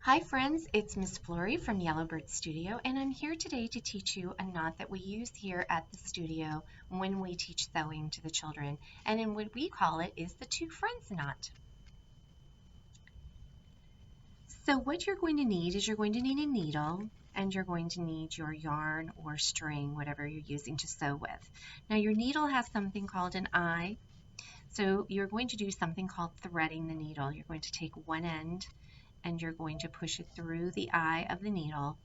Hi friends, it's Miss Flory from Yellowbird Studio, and I'm here today to teach you a knot that we use here at the studio when we teach sewing to the children, and in what we call it is the two friends knot. So what you're going to need is you're going to need a needle, and you're going to need your yarn or string, whatever you're using to sew with. Now your needle has something called an eye, so you're going to do something called threading the needle. You're going to take one end and you're going to push it through the eye of the needle.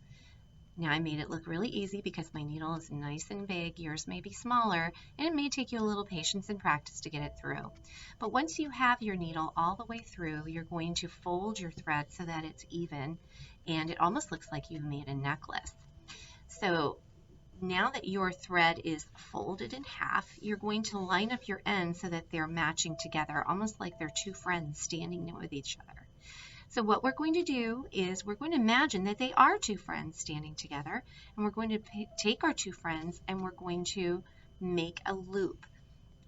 Now I made it look really easy because my needle is nice and big, yours may be smaller, and it may take you a little patience and practice to get it through. But once you have your needle all the way through, you're going to fold your thread so that it's even, and it almost looks like you've made a necklace. So now that your thread is folded in half, you're going to line up your ends so that they're matching together, almost like they're two friends standing with each other. So what we're going to do is we're going to imagine that they are two friends standing together, and we're going to take our two friends and we're going to make a loop.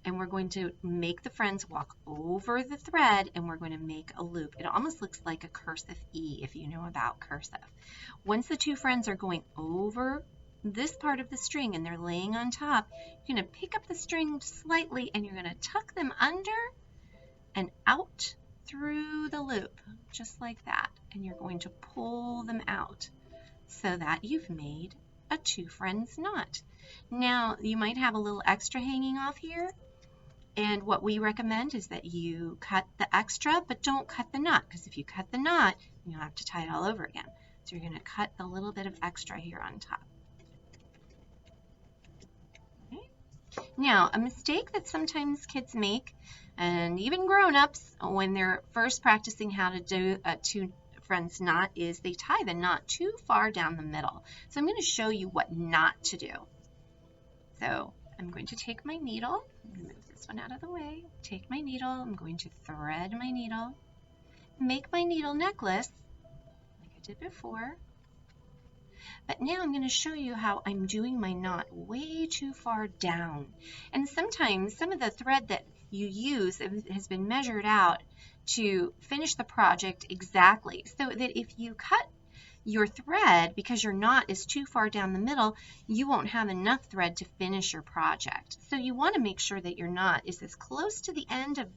And we're going to make the friends walk over the thread, and we're going to make a loop. It almost looks like a cursive E if you know about cursive. Once the two friends are going over this part of the string and they're laying on top, you're going to pick up the string slightly and you're going to tuck them under and out through the loop, just like that, and you're going to pull them out so that you've made a two friends knot. Now you might have a little extra hanging off here, and what we recommend is that you cut the extra, but don't cut the knot, because if you cut the knot, you'll have to tie it all over again. So you're going to cut the little bit of extra here on top. Now, a mistake that sometimes kids make, and even grown-ups, when they're first practicing how to do a two friends knot, is they tie the knot too far down the middle. So I'm going to show you what not to do. So I'm going to take my needle, move this one out of the way, take my needle, I'm going to thread my needle, make my needle necklace like I did before. But now I'm going to show you how I'm doing my knot way too far down. And sometimes some of the thread that you use has been measured out to finish the project exactly, so that if you cut your thread because your knot is too far down the middle, you won't have enough thread to finish your project. So you want to make sure that your knot is as close to the end of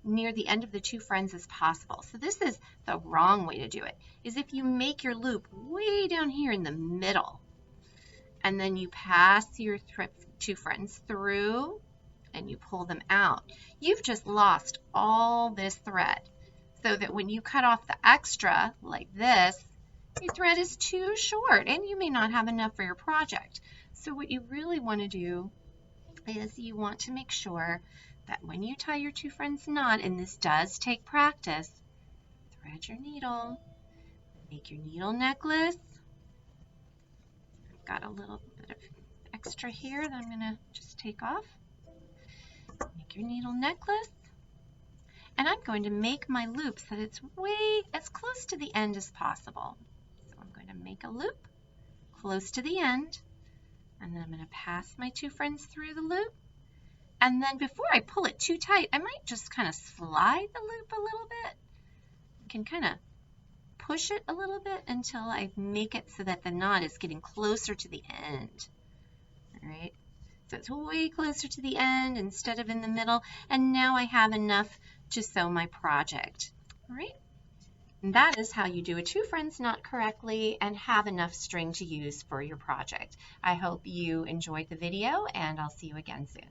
near the end of the two friends as possible. So this is the wrong way to do it, is if you make your loop way down here in the middle, and then you pass your two friends through and you pull them out. You've just lost all this thread, so that when you cut off the extra like this, your thread is too short and you may not have enough for your project. So what you really want to do is you want to make sure that when you tie your two friends knot, and this does take practice, thread your needle, make your needle necklace. I've got a little bit of extra here that I'm going to just take off. Make your needle necklace, and I'm going to make my loop so that it's way as close to the end as possible. So I'm going to make a loop close to the end, and then I'm going to pass my two friends through the loop. And then before I pull it too tight, I might just kind of slide the loop a little bit. I can kind of push it a little bit until I make it so that the knot is getting closer to the end. All right, so it's way closer to the end instead of in the middle, and now I have enough to sew my project. All right, and that is how you do a two friends knot correctly and have enough string to use for your project. I hope you enjoyed the video, and I'll see you again soon.